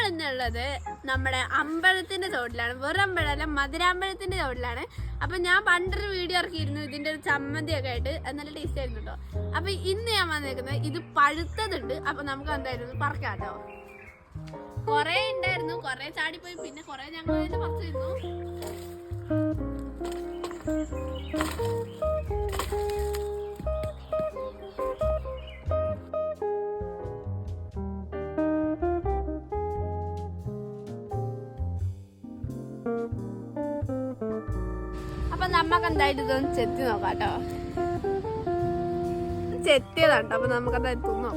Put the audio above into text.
നമ്മൾ ഇന്നുള്ളത് നമ്മുടെ അമ്പലത്തിന്റെ ചോട്ടിലാണ്. വെറും അമ്പലമല്ല, മധുരാമ്പലത്തിന്റെ ചോട്ടിലാണ്. അപ്പൊ ഞാൻ പണ്ടൊരു വീഡിയോ ഇറക്കിയിരുന്നു ഇതിന്റെ ഒരു ചമ്മന്തിയൊക്കെ ആയിട്ട്. നല്ല ടേസ്റ്റ് ആയിരുന്നു കേട്ടോ. അപ്പൊ ഇന്ന് ഞാൻ വന്നേക്കുന്നത് ഇത് പഴുത്തതുണ്ട്. അപ്പൊ നമുക്ക് എന്തായിരുന്നു പറിക്കാം കേട്ടോ. കൊറേ ഉണ്ടായിരുന്നു, കൊറേ ചാടിപ്പോയി, പിന്നെ കൊറേ ഞങ്ങൾ തന്നെ പറിച്ചിരുന്നു. അപ്പൊ നമ്മക്ക് എന്തായാലും ഇതൊന്ന് ചെത്തി നോക്കാം കേട്ടോ. ചെത്തിയതാട്ടോ. അപ്പൊ നമുക്ക് എന്തായാലും തിന്നു